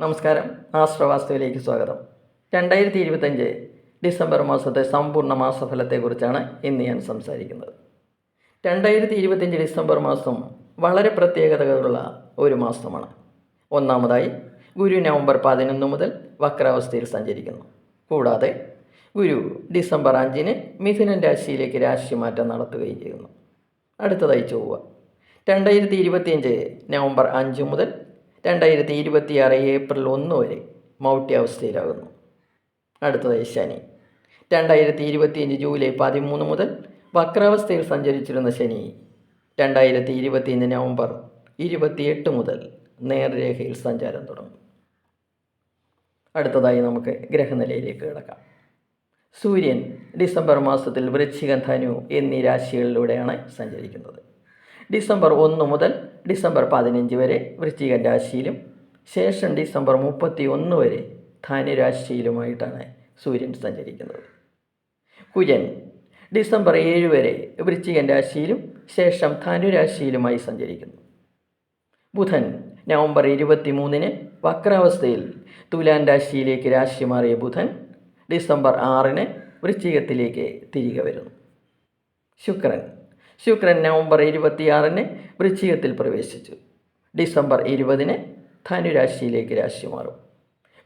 നമസ്കാരം. ആശ്രവാസ്തുവിലേക്ക് സ്വാഗതം. 2025 ഡിസംബർ മാസത്തെ സമ്പൂർണ്ണ മാസഫലത്തെക്കുറിച്ചാണ് ഇന്ന് ഞാൻ സംസാരിക്കുന്നത്. 2025 ഡിസംബർ മാസം വളരെ പ്രത്യേകതകളുള്ള ഒരു മാസമാണ്. ഒന്നാമതായി, ഗുരു നവംബർ 11 മുതൽ വക്രാവസ്ഥയിൽ സഞ്ചരിക്കുന്നു. കൂടാതെ ഗുരു ഡിസംബർ 5 മിഥുനൻ രാശിയിലേക്ക് രാശിമാറ്റം നടത്തുകയും ചെയ്യുന്നു. അടുത്തതായി ചൊവ്വ 2025 നവംബർ 5 മുതൽ 2026 ഏപ്രിൽ 1 വരെ മൗഢ്യാവസ്ഥയിലാകുന്നു. അടുത്തതായി ശനി 2025 ജൂലൈ 13 മുതൽ വക്രാവസ്ഥയിൽ സഞ്ചരിച്ചിരുന്ന ശനി 2025 നവംബർ 28 മുതൽ നേർരേഖയിൽ സഞ്ചാരം തുടങ്ങും. അടുത്തതായി നമുക്ക് ഗ്രഹനിലയിലേക്ക് കിടക്കാം. സൂര്യൻ ഡിസംബർ മാസത്തിൽ വൃശ്ചികം, ധനു എന്നീ രാശികളിലൂടെയാണ് സഞ്ചരിക്കുന്നത്. ഡിസംബർ 1 മുതൽ ഡിസംബർ 15 വരെ വൃശ്ചികൻ രാശിയിലും ശേഷം ഡിസംബർ 31 വരെ ധനുരാശിയിലുമായിട്ടാണ് സൂര്യൻ സഞ്ചരിക്കുന്നത്. കുജൻ ഡിസംബർ 7 വരെ വൃശ്ചികൻ രാശിയിലും ശേഷം ധനുരാശിയിലുമായി സഞ്ചരിക്കുന്നു. ബുധൻ നവംബർ 23 വക്രാവസ്ഥയിൽ തുലാൻ രാശിയിലേക്ക് രാശി മാറിയ ബുധൻ ഡിസംബർ 6 വൃശ്ചികത്തിലേക്ക് തിരികെ വരുന്നു. ശുക്രൻ നവംബർ 26 വൃശ്ചികത്തിൽ പ്രവേശിച്ചു. ഡിസംബർ 20 ധനുരാശിയിലേക്ക് രാശി മാറും.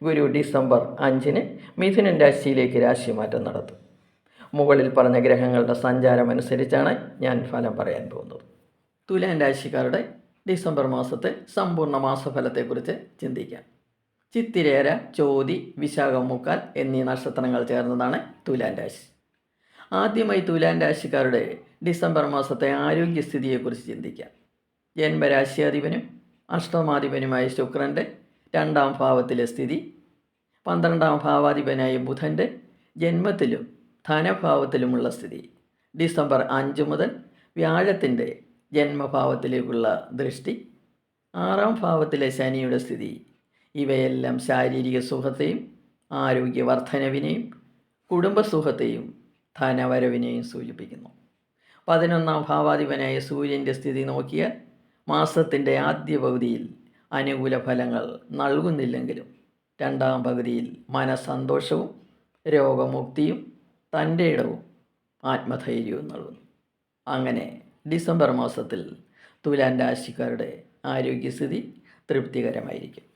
ഗുരു ഡിസംബർ 5 മിഥുനൻ രാശിയിലേക്ക് രാശിമാറ്റം നടത്തും. മുകളിൽ പറഞ്ഞ ഗ്രഹങ്ങളുടെ സഞ്ചാരം അനുസരിച്ചാണ് ഞാൻ ഫലം പറയാൻ പോകുന്നത്. തുലാൻ രാശിക്കാരുടെ ഡിസംബർ മാസത്തെ സമ്പൂർണ്ണ മാസഫലത്തെക്കുറിച്ച് ചിന്തിക്കാം. ചിത്തിരേര, ചോതി, വിശാഖം, മുക്കാൽ എന്നീ നക്ഷത്രങ്ങൾ ചേർന്നതാണ് തുലാൻ രാശി. ആദ്യമായി തുലാൻ രാശിക്കാരുടെ ഡിസംബർ മാസത്തെ ആരോഗ്യസ്ഥിതിയെക്കുറിച്ച് ചിന്തിക്കാം. ജന്മരാശ്യാധിപനും അഷ്ടമാധിപനുമായ ശുക്രൻ്റെ 2ാം ഭാവത്തിലെ സ്ഥിതി, 12ാം ഭാവാധിപനായ ബുധൻ്റെ ജന്മത്തിലും ധനഭാവത്തിലുമുള്ള സ്ഥിതി, ഡിസംബർ 5 മുതൽ വ്യാഴത്തിൻ്റെ ജന്മഭാവത്തിലേക്കുള്ള ദൃഷ്ടി, 6ാം ഭാവത്തിലെ ശനിയുടെ സ്ഥിതി, ഇവയെല്ലാം ശാരീരിക സുഖത്തെയും ആരോഗ്യവർദ്ധനവിനെയും കുടുംബസുഖത്തെയും ധനവരവിനെയും സൂചിപ്പിക്കുന്നു. 11ാം ഭാവാധിപനായ സൂര്യൻ്റെ സ്ഥിതി നോക്കിയാൽ മാസത്തിൻ്റെ ആദ്യ പകുതിയിൽ അനുകൂല ഫലങ്ങൾ നൽകുന്നില്ലെങ്കിലും 2ാം പകുതിയിൽ മനസ്സന്തോഷവും രോഗമുക്തിയും തൻ്റെ ഇടവും ആത്മധൈര്യവും നൽകുന്നു. അങ്ങനെ ഡിസംബർ മാസത്തിൽ തുലാൻ രാശിക്കാരുടെ ആരോഗ്യസ്ഥിതി തൃപ്തികരമായിരിക്കും.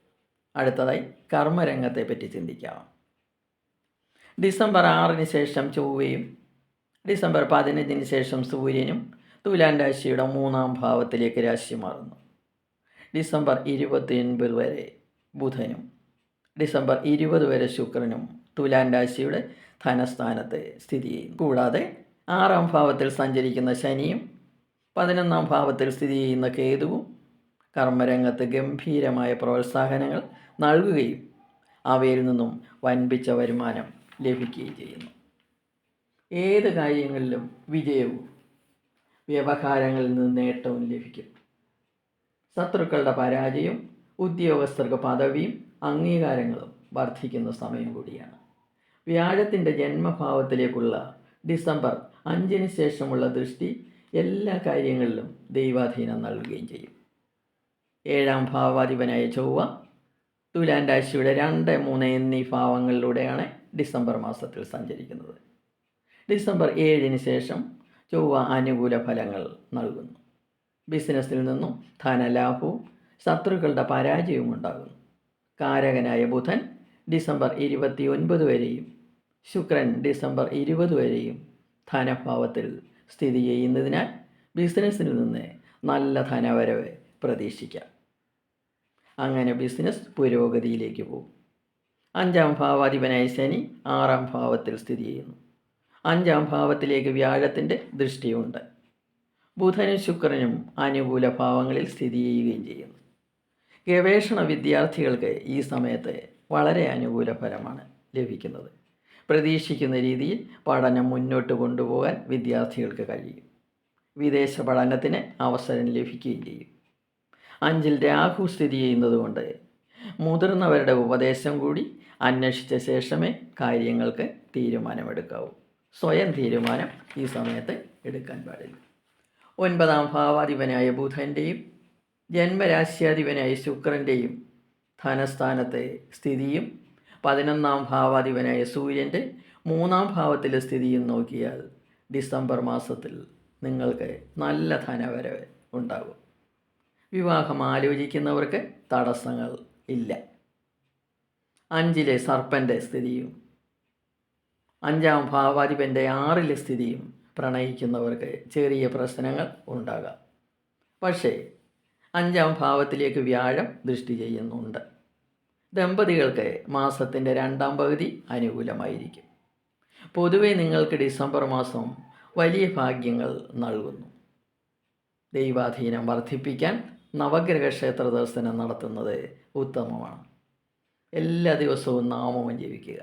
അടുത്തതായി കർമ്മരംഗത്തെപ്പറ്റി ചിന്തിക്കാം. ഡിസംബർ 6 ശേഷം ചൊവ്വയും ഡിസംബർ 15 ശേഷം സൂര്യനും തുലാൻ രാശിയുടെ 3ാം ഭാവത്തിലേക്ക് രാശി മാറുന്നു. ഡിസംബർ 29 വരെ ബുധനും ഡിസംബർ 20 വരെ ശുക്രനും തുലാൻ രാശിയുടെ ധനസ്ഥാനത്ത് സ്ഥിതി ചെയ്യുന്നു. കൂടാതെ 6ാം ഭാവത്തിൽ സഞ്ചരിക്കുന്ന ശനിയും 11ാം ഭാവത്തിൽ സ്ഥിതി ചെയ്യുന്ന കേതുവും കർമ്മരംഗത്ത് ഗംഭീരമായ പ്രോത്സാഹനങ്ങൾ നൽകുകയും അവയിൽ നിന്നും വൻപിച്ച വരുമാനം ലഭിക്കുകയും ചെയ്യുന്നു. ഏത് കാര്യങ്ങളിലും വിജയവും വ്യവഹാരങ്ങളിൽ നിന്ന് നേട്ടവും ലഭിക്കും. ശത്രുക്കളുടെ പരാജയവും ഉദ്യോഗസ്ഥർക്ക് പദവിയും അംഗീകാരങ്ങളും വർദ്ധിക്കുന്ന സമയം കൂടിയാണ്. വ്യാഴത്തിൻ്റെ ജന്മഭാവത്തിലേക്കുള്ള ഡിസംബർ 5 ശേഷമുള്ള ദൃഷ്ടി എല്ലാ കാര്യങ്ങളിലും ദൈവാധീനം നൽകുകയും ചെയ്യും. 7ാം ഭാവാധിപനായ ചൊവ്വ തുലാൻ രാശിയുടെ 2, 3 എന്നീ ഭാവങ്ങളിലൂടെയാണ് ഡിസംബർ മാസത്തിൽ സഞ്ചരിക്കുന്നത്. ഡിസംബർ 7 ശേഷം ചൊവ്വ അനുകൂല ഫലങ്ങൾ നൽകുന്നു. ബിസിനസ്സിൽ നിന്നും ധനലാഭവും ശത്രുക്കളുടെ പരാജയവും ഉണ്ടാകുന്നു. കാരകനായ ബുധൻ ഡിസംബർ 29 വരെയും ശുക്രൻ ഡിസംബർ 20 വരെയും ധനഭാവത്തിൽ സ്ഥിതി ചെയ്യുന്നതിനാൽ ബിസിനസ്സിൽ നിന്ന് നല്ല ധനവരവ് പ്രതീക്ഷിക്കാം. അങ്ങനെ ബിസിനസ് പുരോഗതിയിലേക്ക് പോകും. 5ാം ഭാവാധിപനായ ശനി 6ാം ഭാവത്തിൽ സ്ഥിതി ചെയ്യുന്നു. 5ാം ഭാവത്തിലേക്ക് വ്യാഴത്തിൻ്റെ ദൃഷ്ടിയുണ്ട്. ബുധനും ശുക്രനും അനുകൂല ഭാവങ്ങളിൽ സ്ഥിതി ചെയ്യുകയും ചെയ്യുന്നു. ഗവേഷണ വിദ്യാർത്ഥികൾക്ക് ഈ സമയത്ത് വളരെ അനുകൂല ഫലമാണ് ലഭിക്കുന്നത്. പ്രതീക്ഷിക്കുന്ന രീതിയിൽ പഠനം മുന്നോട്ട് കൊണ്ടുപോകാൻ വിദ്യാർത്ഥികൾക്ക് കഴിയും. വിദേശ പഠനത്തിന് അവസരം ലഭിക്കുകയും ചെയ്യും. 5ൽ രാഹു സ്ഥിതി ചെയ്യുന്നതുകൊണ്ട് മുതിർന്നവരുടെ ഉപദേശം കൂടി അന്വേഷിച്ച ശേഷമേ കാര്യങ്ങൾക്ക് തീരുമാനമെടുക്കാവൂ. സ്വയം തീരുമാനം ഈ സമയത്ത് എടുക്കാൻ പാടില്ല. 9ാം ഭാവാധിപനായ ബുധൻ്റെയും ജന്മരാശ്യാധിപനായ ശുക്രൻ്റെയും ധനസ്ഥാനത്തെ സ്ഥിതിയും 11ാം ഭാവാധിപനായ സൂര്യൻ്റെ 3ാം ഭാവത്തിലെ സ്ഥിതിയും നോക്കിയാൽ ഡിസംബർ മാസത്തിൽ നിങ്ങൾക്ക് നല്ല ധനവരവ് ഉണ്ടാകും. വിവാഹം ആലോചിക്കുന്നവർക്ക് തടസ്സങ്ങൾ ഇല്ല. 5ലെ സർപ്പൻ്റെ സ്ഥിതിയും 5ാം ഭാവാധിപൻ്റെ 6ലെ സ്ഥിതിയും പ്രണയിക്കുന്നവർക്ക് ചെറിയ പ്രശ്നങ്ങൾ ഉണ്ടാകാം. പക്ഷേ 5ാം ഭാവത്തിലേക്ക് വ്യാഴം ദൃഷ്ടി ചെയ്യുന്നുണ്ട്. ദമ്പതികൾക്ക് മാസത്തിൻ്റെ 2ാം പകുതി അനുകൂലമായിരിക്കും. പൊതുവെ നിങ്ങൾക്ക് ഡിസംബർ മാസം വലിയ ഭാഗ്യങ്ങൾ നൽകുന്നു. ദൈവാധീനം വർദ്ധിപ്പിക്കാൻ നവഗ്രഹ ക്ഷേത്ര ദർശനം നടത്തുന്നത് ഉത്തമമാണ്. എല്ലാ ദിവസവും നാമവും ജപിക്കുക.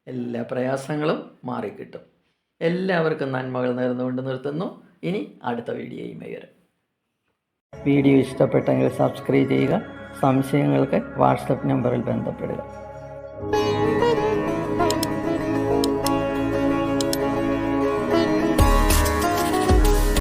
എല്ലാ പ്രയാസങ്ങളും മാറിക്കിട്ടും. എല്ലാവർക്കും നന്മകൾ നേർന്നുകൊണ്ട് നിർത്തുന്നു. ഇനി അടുത്ത വീഡിയോയുമായി വരാം. വീഡിയോ ഇഷ്ടപ്പെട്ടെങ്കിൽ സബ്സ്ക്രൈബ് ചെയ്യുക. സംശയങ്ങൾക്ക് വാട്സപ്പ് നമ്പറിൽ ബന്ധപ്പെടുക.